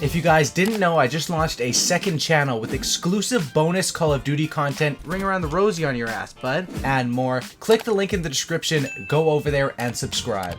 If you guys didn't know, I just launched a second channel with exclusive bonus Call of Duty content, ring around the rosy on your ass, bud, and more. Click the link in the description, go over there and subscribe.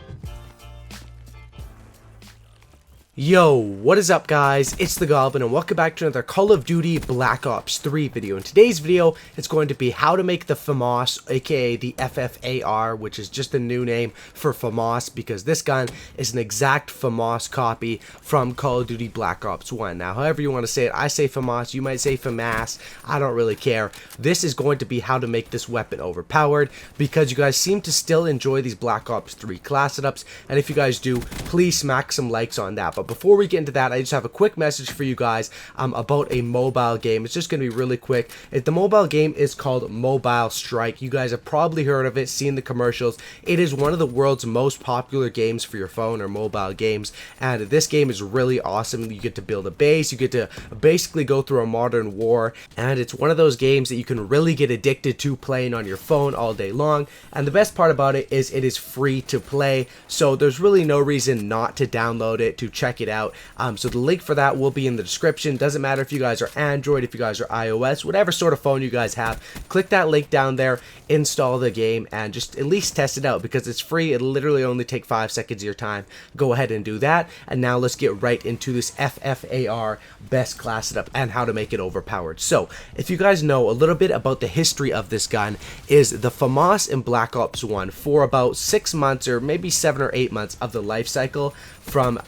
Yo, what is up guys, it's the Goblin and welcome back to another Call of Duty Black Ops 3 video. In today's video, it's going to be how to make the Famas, aka the Ffar, which is just a new name for Famas because this gun is an exact Famas copy from Call of Duty Black Ops 1. Now, however you want to say it, I say Famas, you might say Famas, I don't really care. This is going to be how to make this weapon overpowered because you guys seem to still enjoy these Black Ops 3 class setups, and if you guys do, please smack some likes on that. But before we get into that, I just have a quick message for you guys about a mobile game. It's just going to be really quick. The mobile game is called Mobile Strike. You guys have probably heard of it, seen the commercials. It is one of the world's most popular games for your phone or mobile games, and this game is really awesome. You get to build a base, you get to basically go through a modern war, and it's one of those games that you can really get addicted to playing on your phone all day long. And the best part about it is free to play, so there's really no reason not to download it, to check it out. So the link for that will be in the description. Doesn't matter if you guys are Android, if you guys are iOS, whatever sort of phone you guys have, click that link down there, install the game, and just at least test it out because it's free. It'll literally only take 5 seconds of your time. Go ahead and do that. And now let's get right into this Ffar best class setup and how to make it overpowered. So if you guys know a little bit about the history of this gun, is the Famas in Black Ops 1 for about 6 months or maybe 7 or 8 months of the life cycle from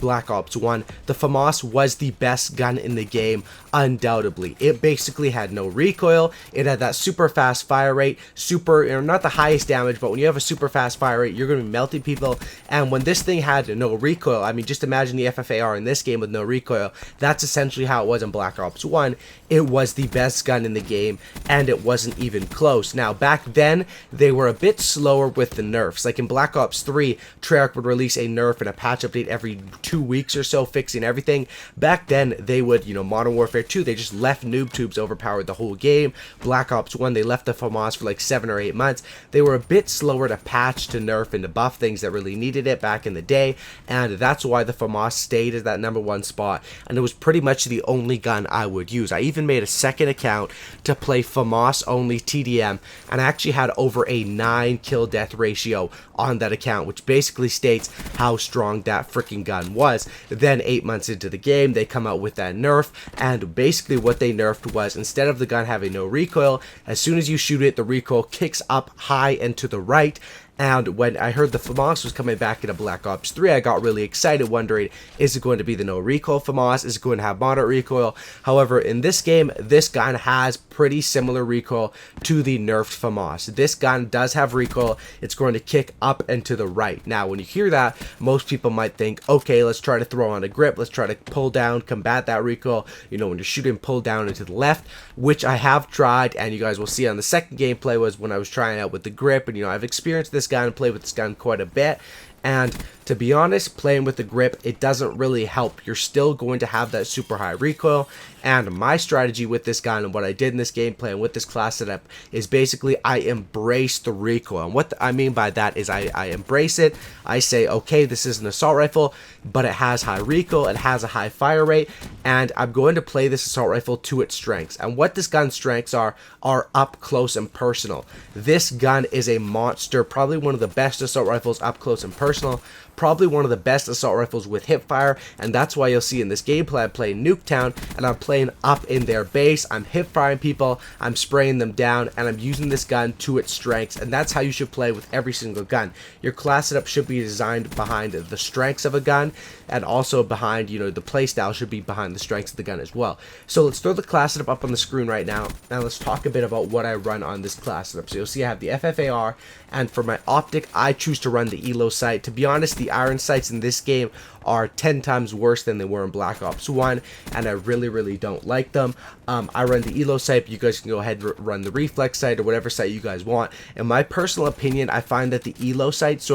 Black Ops 1, the Famas was the best gun in the game, undoubtedly. It basically had no recoil, it had that super fast fire rate, not the highest damage, but when you have a super fast fire rate, you're going to be melting people. And when this thing had no recoil, I mean, just imagine the Ffar in this game with no recoil. That's essentially how it was in Black Ops 1. It was the best gun in the game, and it wasn't even close. Now, back then, they were a bit slower with the nerfs. Like in Black Ops 3, Treyarch would release a nerf and a patch update every 2 weeks or so, fixing everything. Back then, they would, Modern Warfare 2, they just left noob tubes overpowered the whole game. Black Ops 1, they left the Famas for like 7 or 8 months. They were a bit slower to patch, to nerf, and to buff things that really needed it back in the day, and that's why the Famas stayed at that #1 spot, and it was pretty much the only gun I would use. I even made a second account to play Famas only TDM, and I actually had over a 9 kill death ratio on that account, which basically states how strong that freaking gun was. Then 8 months into the game, they come out with that nerf, and basically what they nerfed was, instead of the gun having no recoil, as soon as you shoot it, the recoil kicks up high and to the right. And when I heard the Famas was coming back into Black Ops 3, I got really excited, wondering, is it going to be the no recoil Famas? Is it going to have moderate recoil? However, in this game, this gun has pretty similar recoil to the nerfed Famas. This gun does have recoil. It's going to kick up and to the right. Now, when you hear that, most people might think, okay, let's try to throw on a grip. Let's try to pull down, combat that recoil. When you're shooting, pull down and to the left, which I have tried, and you guys will see on the second gameplay was when I was trying out with the grip, and I've experienced this gun and played with this gun quite a bit. And to be honest, playing with the grip, it doesn't really help. You're still going to have that super high recoil. And my strategy with this gun and what I did in this gameplay and with this class setup is basically I embrace the recoil. And what I mean by that is I embrace it. I say, okay, this is an assault rifle, but it has high recoil, it has a high fire rate, and I'm going to play this assault rifle to its strengths. And what this gun's strengths are up close and personal. This gun is a monster, probably one of the best assault rifles up close and personal. Probably one of the best assault rifles with hip fire, and that's why you'll see in this gameplay I'm playing Nuketown, and I'm playing up in their base. I'm hip firing people, I'm spraying them down, and I'm using this gun to its strengths, and that's how you should play with every single gun. Your class setup should be designed behind the strengths of a gun, and also behind, the playstyle should be behind the strengths of the gun as well. So let's throw the class setup up on the screen right now, and let's talk a bit about what I run on this class setup. So you'll see I have the Ffar, and for my optic, I choose to run the Elo sight. To be honest, the iron sights in this game are 10 times worse than they were in Black Ops 1, and I really don't like them. I run the Elo sight, but you guys can go ahead and run the reflex sight or whatever sight you guys want. In my personal opinion, I find that the Elo sight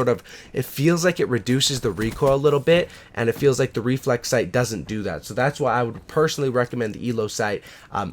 it feels like it reduces the recoil a little bit, and it feels like the reflex sight doesn't do that. So that's why I would personally recommend the Elo sight,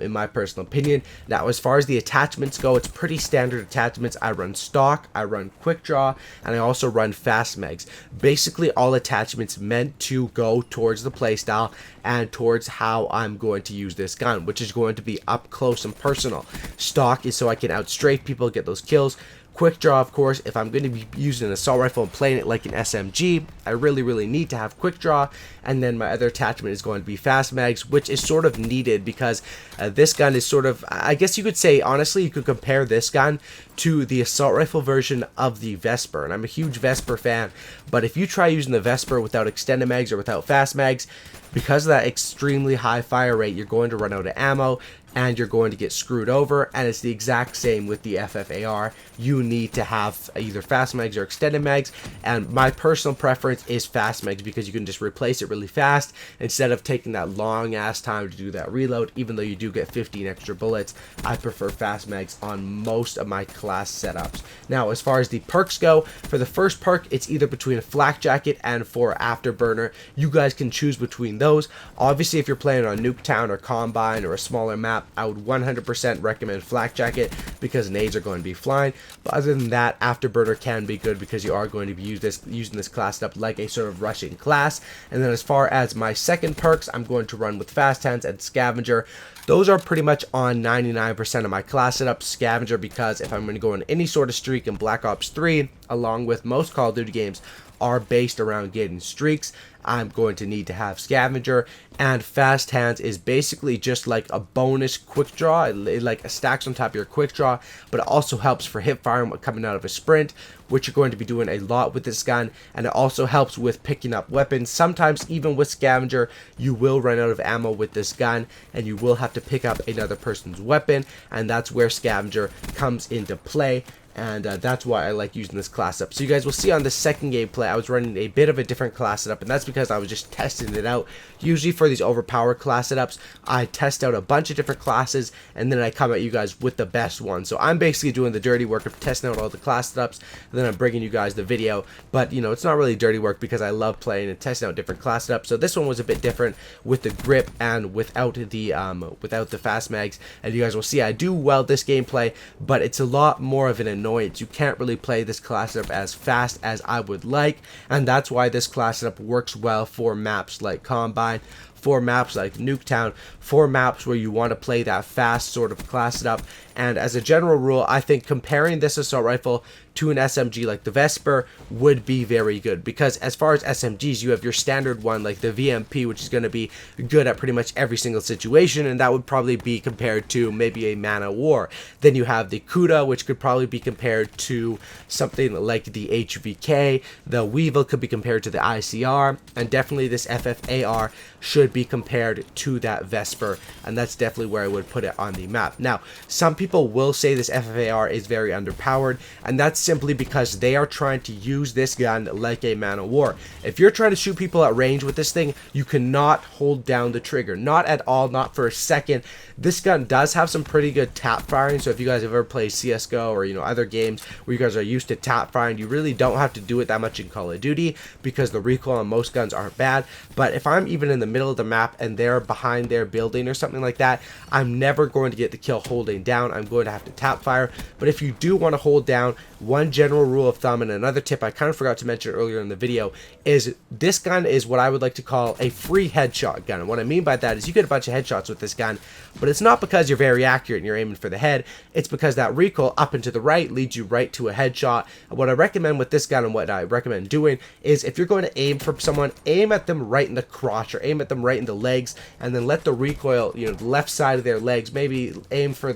in my personal opinion. Now, as far as the attachments go, it's pretty standard attachments. I run stock, I run quick draw, and I also run fast mags. Basically all attachments meant to go towards the playstyle and towards how I'm going to use this gun, which is going to be up close and personal. Stock is so I can outstrafe people, get those kills. Quick draw, of course, if I'm going to be using an assault rifle and playing it like an SMG, I really need to have quick draw. And then my other attachment is going to be fast mags, which is sort of needed because this gun is sort of, I guess you could say, honestly, you could compare this gun to the assault rifle version of the Vesper. And I'm a huge Vesper fan, but if you try using the Vesper without extended mags or without fast mags, because of that extremely high fire rate, you're going to run out of ammo and you're going to get screwed over. And it's the exact same with the FFAR. You need to have either fast mags or extended mags, and my personal preference is fast mags because you can just replace it really fast instead of taking that long ass time to do that reload. Even though you do get 15 extra bullets, I prefer fast mags on most of my class setups. Now, as far as the perks go, for the first perk, it's either between a flak jacket and for afterburner. You guys can choose between those. Obviously, if you're playing on Nuketown or Combine or a smaller map, I would 100% recommend flak jacket because nades are going to be flying. But other than that, afterburner can be good because you are going to be using this class up like a sort of rushing class. And then as far as my second perks, I'm going to run with fast hands and scavenger. Those are pretty much on 99% of my class setup. Scavenger because if I'm going to go on any sort of streak in Black Ops 3, along with most Call of Duty games, are based around getting streaks, I'm going to need to have scavenger. And fast hands is basically just like a bonus quick draw. It like stacks on top of your quick draw, but it also helps for hip fire coming out of a sprint, which you're going to be doing a lot with this gun. And it also helps with picking up weapons. Sometimes even with scavenger, you will run out of ammo with this gun and you will have to pick up another person's weapon, and that's where scavenger comes into play. And that's why I like using this class up. So you guys will see on the second gameplay, I was running a bit of a different class setup, and that's because I was just testing it out. Usually for these overpowered class setups, I test out a bunch of different classes, and then I come at you guys with the best one. So I'm basically doing the dirty work of testing out all the class setups, and then I'm bringing you guys the video. But, you know, it's not really dirty work because I love playing and testing out different class setups. So this one was a bit different with the grip and without the fast mags. And you guys will see I do well this gameplay, but it's a lot more of an annoyance. You can't really play this class setup as fast as I would like, and that's why this class setup works well for maps like Combine, for maps like Nuketown, for maps where you want to play that fast sort of class setup. And as a general rule, I think comparing this assault rifle to an SMG like the Vesper would be very good, because as far as SMGs, you have your standard one like the VMP, which is going to be good at pretty much every single situation, and that would probably be compared to maybe a Man of War. Then you have the Kuda, which could probably be compared to something like the HVK. The Weevil could be compared to the ICR, and definitely this FFAR should be compared to that Vesper, and that's definitely where I would put it on the map. Now, some people will say this FFAR is very underpowered, and that's simply because they are trying to use this gun like a Man of War. If you're trying to shoot people at range with this thing, you cannot hold down the trigger, not at all, not for a second. This gun does have some pretty good tap firing, so if you guys have ever played CSGO or, you know, other games where you guys are used to tap firing, you really don't have to do it that much in Call of Duty because the recoil on most guns aren't bad. But if I'm even in the middle of the map and they're behind their building or something like that, I'm never going to get the kill holding down. I'm going to have to tap fire. But if you do want to hold down, one general rule of thumb and another tip I kind of forgot to mention earlier in the video is this gun is what I would like to call a free headshot gun. And what I mean by that is you get a bunch of headshots with this gun, but it's not because you're very accurate and you're aiming for the head. It's because that recoil up and to the right leads you right to a headshot. And what I recommend with this gun and what I recommend doing is if you're going to aim for someone, aim at them right in the crotch or aim at them right in the legs, and then let the recoil, you know, the left side of their legs, maybe aim for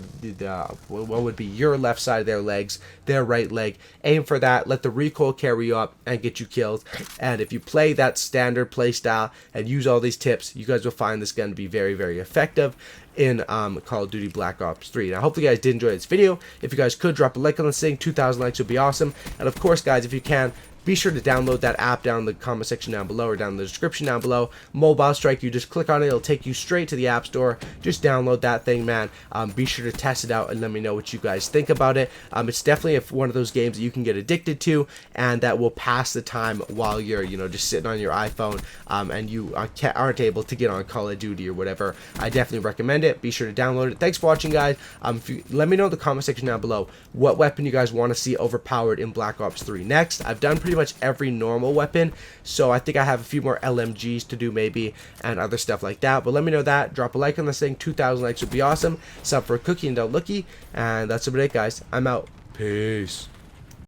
what would be your left side of their legs, their right leg, aim for that, let the recoil carry you up and get you killed. And if you play that standard play style and use all these tips, you guys will find this gun to be very, very effective in Call of Duty Black Ops 3. Now, hopefully you guys did enjoy this video. If you guys could, drop a like on this thing. 2,000 likes would be awesome. And of course, guys, if you can, be sure to download that app down in the comment section down below or down in the description down below. Mobile Strike, you just click on it, it'll take you straight to the App Store. Just download that thing, man. Be sure to test it out and let me know what you guys think about it. It's definitely one of those games that you can get addicted to and that will pass the time while you're, you know, just sitting on your iPhone and you aren't able to get on Call of Duty or whatever. I definitely recommend it. Be sure to download it. Thanks for watching, guys. Let me know in the comment section down below what weapon you guys want to see overpowered in Black Ops 3 next. I've done pretty much every normal weapon. So I think I have a few more LMGs to do maybe, and other stuff like that. But let me know that. Drop a like on this thing. 2,000 likes would be awesome. Sub for a cookie and don't looky. And that's about it, guys. I'm out. Peace.